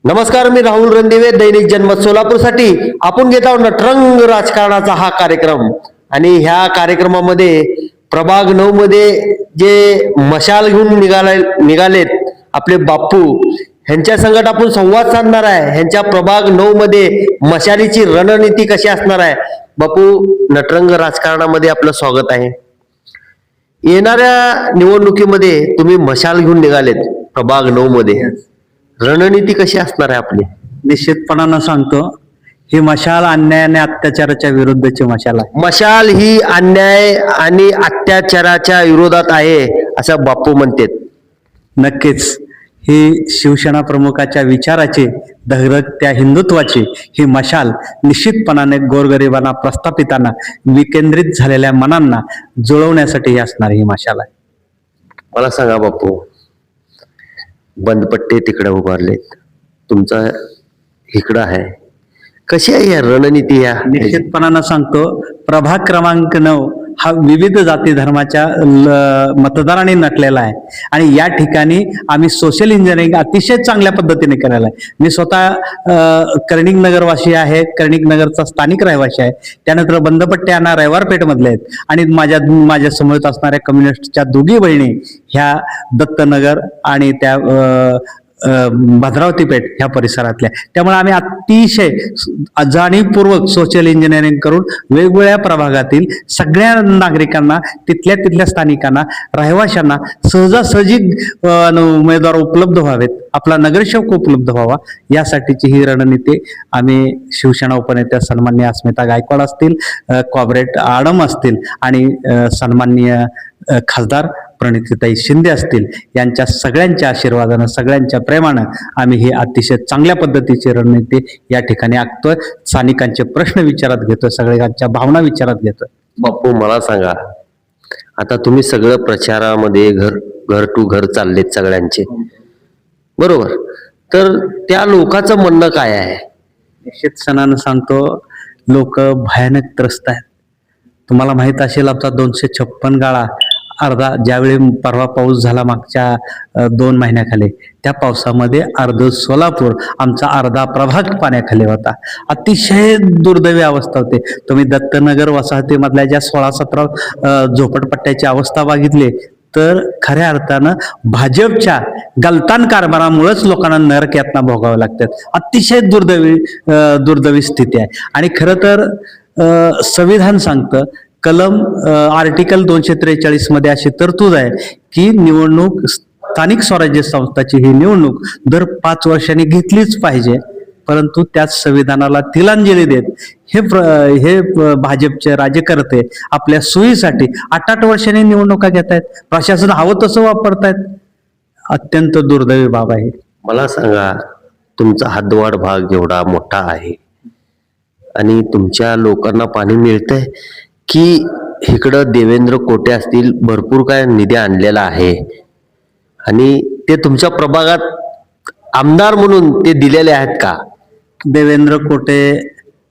नमस्कार, मी राहुल रणदिवे, दैनिक जनमत सोलापूरसाठी आपण घेत आहोत नटरंग राजकारणाचा हा कार्यक्रम. आणि ह्या कार्यक्रमामध्ये प्रभाग 9 मध्ये जे मशाल घेऊन निघालेत आपले बाप्पू, ह्यांच्या संगत आपण संवाद साधणार आहे. ह्यांच्या प्रभाग 9 मध्ये मशालीची रणनीती कशी असणार आहे. बापू, नटरंग राजकारणामध्ये आपलं स्वागत आहे. येणाऱ्या निवडणुकीमध्ये तुम्ही मशाल घेऊन निघालेत प्रभाग 9 मध्ये, रणनीती कशी असणार आहे आपली? निश्चितपणानं सांगतो, ही मशाल अन्याय आणि अत्याचाराच्या विरुद्धची मशाल आहे. मशाल ही अन्याय आणि अत्याचाराच्या विरोधात आहे असं बापू म्हणतात. नक्कीच ही शिवसेना प्रमुखाच्या विचाराची, धगधगत्या हिंदुत्वाची ही मशाल निश्चितपणाने गोरगरिबांना, प्रस्थापितांना, विकेंद्रित झालेल्या मनांना जुळवण्यासाठी ही असणारी ही मशाल आहे. मला सांगा बापू, बंदपट्टे तिकडे उभारलेत, तुमचा इकडं आहे, कशी आहे या रणनीती? या निश्चितपणानं सांगतो, प्रभाग क्रमांक 9 हा विविध जाती धर्माच्या मतदारांनी नटलेला आहे. आणि या ठिकाणी आम्ही सोशल इंजिनिअरिंग अतिशय चांगल्या पद्धतीने केलेलं आहे. मी स्वतः कर्णिक नगरवासी आहे, कर्णिक नगरचा स्थानिक रहिवासी आहे. त्यानंतर बंदपट्टे यांना रविवारपेठ मधले आहेत. आणि माझ्या समोर असणाऱ्या कम्युनिस्टच्या दोघी बहिणी ह्या दत्तनगर आणि त्या भद्रावती पेठ ह्या परिसरातल्या. त्यामुळे आम्ही अतिशय जाणीवपूर्वक सोशल इंजिनिअरिंग करून वेगवेगळ्या प्रभागातील सगळ्या नागरिकांना, तिथल्या स्थानिकांना, रहिवाशांना सहजासहजी उमेदवार उपलब्ध व्हावेत, आपला नगरसेवक उपलब्ध व्हावा, यासाठीची ही रणनीती आम्ही शिवसेना उपनेत्या सन्माननीय अस्मिता गायकवाड असतील, कॉम्रेड आडम असतील आणि सन्माननीय खासदार प्रणितीताई शिंदे असतील, यांच्या सगळ्यांच्या आशीर्वादानं, सगळ्यांच्या प्रेमानं आम्ही ही अतिशय चांगल्या पद्धतीची रणनीती या ठिकाणी आखतोय. स्थानिकांचे प्रश्न विचारात घेतोय, सगळ्यांच्या भावना विचारात घेतोय. बापू, मला सांगा, आता तुम्ही सगळं प्रचारामध्ये घर टू घर चाललेत सगळ्यांचे, बरोबर? तर त्या लोकांचं म्हणणं काय आहे? निश्चित सणानं सांगतो, लोक भयानक त्रस्त आहेत. तुम्हाला माहित असेल, आपला 256 गाळा अर्धा, ज्यावेळी परवा पाऊस झाला मागच्या 2 महिन्याखाली, त्या पावसामध्ये अर्ध सोलापूर आमचा अर्धा प्रभाग पाण्याखाली होता. अतिशय दुर्दैवी अवस्था होती. तुम्ही दत्तनगर वसाहतीमधल्या ज्या 16-17 झोपडपट्ट्याची अवस्था बघितली तर खऱ्या अर्थानं भाजपच्या गलतान कारभारामुळेच लोकांना नरक यातना भोगावं लागतात. अतिशय दुर्दैवी स्थिती आहे. आणि खरं तर संविधान सांगतं, कलम आर्टिकल 243 मध्ये अशी तरतूद आहे की निवडणूक, स्थानिक स्वराज्य संस्थाची ही निवडणूक दर 5 वर्षांनी घेतलीच पाहिजे. परंतु त्याच संविधानाला तिलांजली देत हे भाजपचे राज्यकर्ते आपल्या सोयीसाठी 8-8 वर्षांनी निवडणुका घेत आहेत. प्रशासन हवं तसं वापरतायत. अत्यंत दुर्दैवी बाब आहे. मला सांगा, तुमचा हद्दवाढ भाग एवढा मोठा आहे आणि तुमच्या लोकांना पाणी मिळतंय की इकडं देवेंद्र कोटे असतील, भरपूर काय निधी आणलेला आहे आणि ते तुमच्या प्रभागात आमदार म्हणून ते दिलेले आहेत का? देवेंद्र कोटे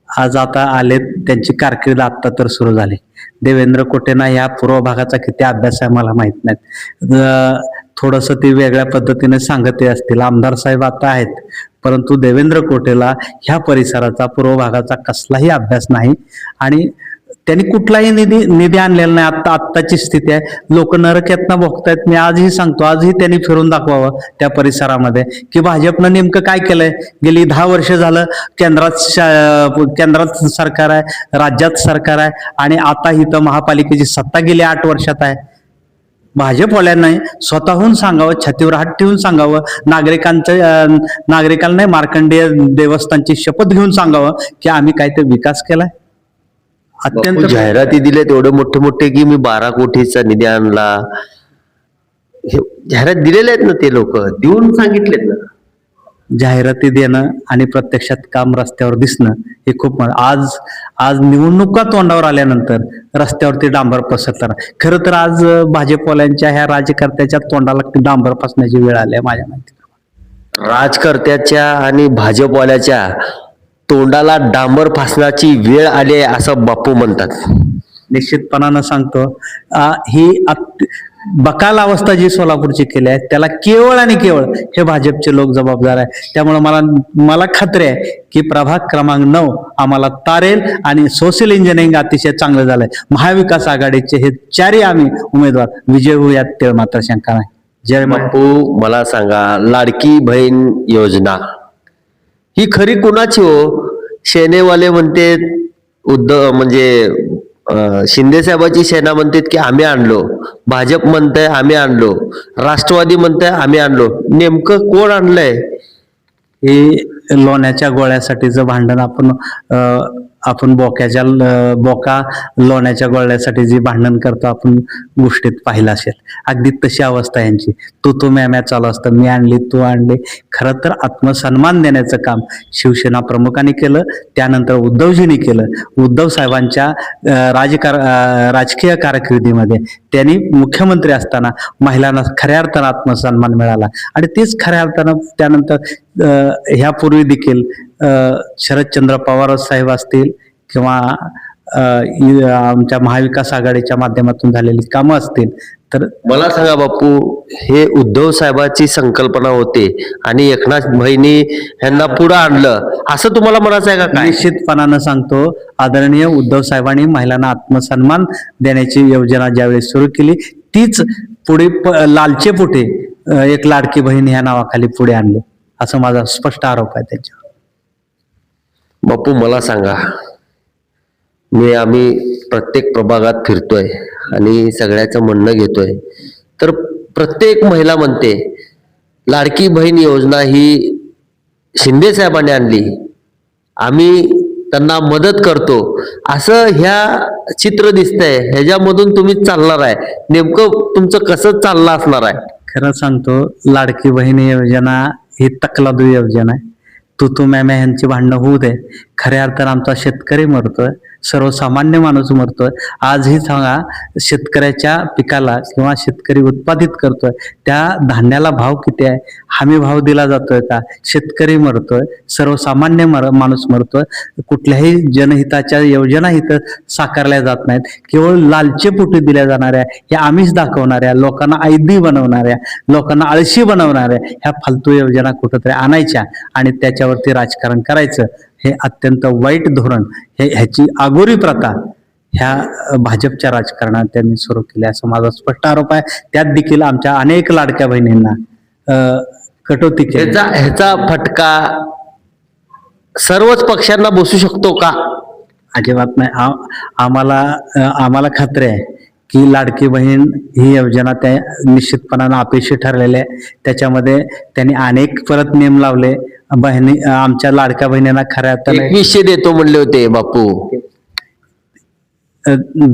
आज आता आलेत, त्यांची कारकीर्द आता तर सुरू झाली. देवेंद्र कोटेंना या पूर्व भागाचा किती अभ्यास आहे मला माहित नाही. थोडंसं ते वेगळ्या पद्धतीने सांगते असतील. आमदार साहेब आता आहेत, परंतु देवेंद्र कोटेला ह्या परिसराचा, पूर्व भागाचा कसलाही अभ्यास नाही आणि त्यांनी कुठलाही निधी आणलेला नाही. आत्ताची स्थिती आहे, लोक नरकेतना भोगतायत. मी आजही सांगतो, आजही त्यांनी फिरून दाखवावं त्या परिसरामध्ये की भाजपनं नेमकं काय केलंय. गेली 10 वर्ष झालं केंद्रात सरकार आहे, राज्यात सरकार आहे आणि आता इथं महापालिकेची सत्ता गेली 8 वर्षात आहे. भाजपवाल्यांना स्वतःहून सांगावं, छातीवर हात ठेवून सांगावं, नागरिकांना मार्कंडेय देवस्थानची शपथ घेऊन सांगावं की आम्ही काहीतरी विकास केलाय. अत्यंत जाहिराती दिले तेवढे मोठे की मी 12 कोटीचा निधी आणला, जाहिरात दिलेले आहेत ना, ते लोक देऊन सांगितलेत ना. जाहिराती देणं आणि प्रत्यक्षात काम रस्त्यावर दिसणं हे खूप. आज निवडणुका तोंडावर आल्यानंतर रस्त्यावरती डांबर पसरताना, खरं तर आज भाजपवाल्यांच्या ह्या राज्यकर्त्याच्या तोंडाला डांबर पसण्याची वेळ आली आहे माझ्या माहिती. राजकर्त्याच्या आणि भाजपवाल्याच्या तोंडाला डांबर फासण्याची वेळ आली आहे असं बापू म्हणतात. निश्चितपणानं सांगतो, ही बकाल अवस्था जी सोलापूरची केली आहे त्याला केवळ आणि केवळ हे भाजपचे लोक जबाबदार आहे. त्यामुळे मला खात्री आहे की प्रभाग क्रमांक 9 आम्हाला तारेल आणि सोशल इंजिनिअरिंग अतिशय चांगलं झालंय. महाविकास आघाडीचे हे चारही आम्ही उमेदवार विजय होऊ यात ते मात्र शंका नाही. जय मा- बापू मला सांगा, लाडकी बहीण योजना ही खरी कुणाची हो? सेनेवाले म्हणते उद्धव म्हणजे शिंदे साहेबाची सेना म्हणतात की आम्ही आणलो, भाजप म्हणतंय आम्ही आणलो, राष्ट्रवादी म्हणतंय आम्ही आणलो. नेमकं कोण आणलंय? हे लोण्याच्या गोळ्यासाठीचं भांडण आपण बोका लोण्याच्या गोळ्यासाठी जे भांडण करतो आपण गोष्टीत पाहिलं असेल. अगदी तशी अवस्था यांची. तू मॅम्या चालू असतं, मी आणली तू आणली. खरं तर आत्मसन्मान देण्याचं काम शिवसेना प्रमुखांनी केलं, त्यानंतर उद्धवजींनी केलं. उद्धव साहेबांच्या राजकीय कारकिर्दीमध्ये त्यांनी मुख्यमंत्री असताना महिलांना खऱ्या अर्थानं आत्मसन्मान मिळाला आणि तेच खऱ्या अर्थानं त्यानंतर ह्यापूर्वी देखील शरदचंद्र पवार साहेब असतील किंवा आमच्या महाविकास आघाडीच्या माध्यमातून झालेली कामं असतील. तर मला सांगा बापू, हे उद्धव साहेबाची संकल्पना होते आणि एकनाथ बहिणी यांना पुढे आणलं असं तुम्हाला म्हणायचं आहे का काय? निश्चितपणानं सांगतो, आदरणीय उद्धव साहेबांनी महिलांना आत्मसन्मान देण्याची योजना ज्यावेळी सुरू केली तीच पुढे लालचे पोटे एक लाडकी बहीण ह्या नावाखाली पुढे आणले, असं माझा स्पष्ट आरोप आहे त्यांच्यावर. बापू मला सांगा, आम्ही प्रत्येक प्रभागात फिरतोय आणि सगळ्याचं म्हणणं घेतोय, तर प्रत्येक महिला म्हणते लाडकी बहीण योजना ही शिंदे साहेबांनी आणली, आम्ही त्यांना मदत करतो, असं ह्या चित्र दिसतंय. ह्याच्यामधून तुम्ही चालणार आहे, नेमकं तुमचं कसं चाललं असणार आहे? खरं सांगतो, लाडकी बहीण योजना ही तकलादू योजना आहे. तू मॅम्या ह्यांची भांडणं होऊ दे, खऱ्या अर्थानं आमचा शेतकरी मरतोय, सर्वसामान्य माणूस मरतोय. आजही सांगा, शेतकऱ्याच्या पिकाला किंवा शेतकरी उत्पादित करतोय त्या धान्याला भाव किती आहे? हमी भाव दिला जातोय का? शेतकरी मरतोय, सर्वसामान्य माणूस मरतोय. कुठल्याही जनहिताच्या योजना इथं साकारल्या जात नाहीत. केवळ लालचे पोटी दिल्या जाणाऱ्या, हे आमिष दाखवणाऱ्या, लोकांना ऐदी बनवणाऱ्या, लोकांना आळशी बनवणाऱ्या ह्या फालतू योजना कुठंतरी आणायच्या आणि त्याच्यावरती राजकारण करायचं. हे अत्यंत वाईट धोरण, ह्याची आगोरी प्रथा ह्या भाजपच्या राजकारणात त्यांनी सुरू केली असं माझा स्पष्ट आरोप आहे. त्यात देखील आमच्या अनेक लाडक्या बहिणींना कटोती केली. ह्याचा फटका सर्वच पक्षांना बसू शकतो का? अजिबात नाही. आम्हाला खात्री आहे की लाडकी बहीण ही योजना त्या निश्चितपणानं अपेक्षित ठरलेली आहे. त्याच्यामध्ये त्यांनी अनेक परत नियम लावले. आमच्या लाडक्या बहिणींना खऱ्या अर्थाने 2100 देतो म्हणले होते बापू.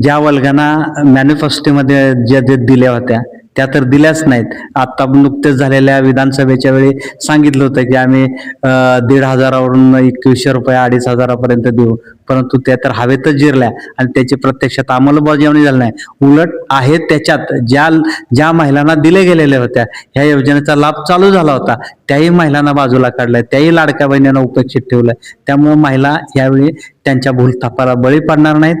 ज्या वल्गना मॅनिफेस्टोमध्ये ज्या दिल्या होत्या त्या तर दिल्याच नाहीत. आता नुकतेच झालेल्या विधानसभेच्या वेळी सांगितलं होतं की आम्ही 1,500वरून 2100 रुपये 2,500पर्यंत देऊ, परंतु त्या तर हवेतच जिरल्या आणि त्याची प्रत्यक्षात अंमलबजावणी झाली नाही. उलट आहे त्याच्यात ज्या महिलांना दिले गेलेल्या होत्या, ह्या योजनेचा लाभ चालू झाला होता, त्याही महिलांना बाजूला काढलाय, त्याही लाडक्या बहिणींना उपेक्षित ठेवलंय. त्यामुळे महिला यावेळी त्यांच्या भूलथापाला बळी पडणार नाहीत.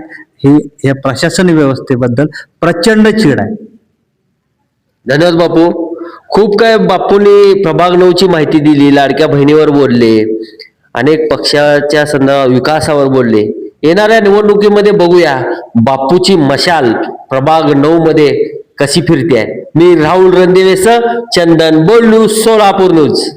हे प्रशासन व्यवस्थेबद्दल प्रचंड चीड आहे. धन्यवाद बापू. खूप काय बापूंनी प्रभाग 9ची माहिती दिली, लाडक्या बहिणीवर बोलले, अनेक पक्षाच्या विकासावर बोलले. येणाऱ्या निवडणुकीमध्ये बघूया बापूची मशाल प्रभाग 9 मध्ये कशी फिरते. मी राहुल रणदिवेसह चंदन बोलू, सोलापूर न्यूज.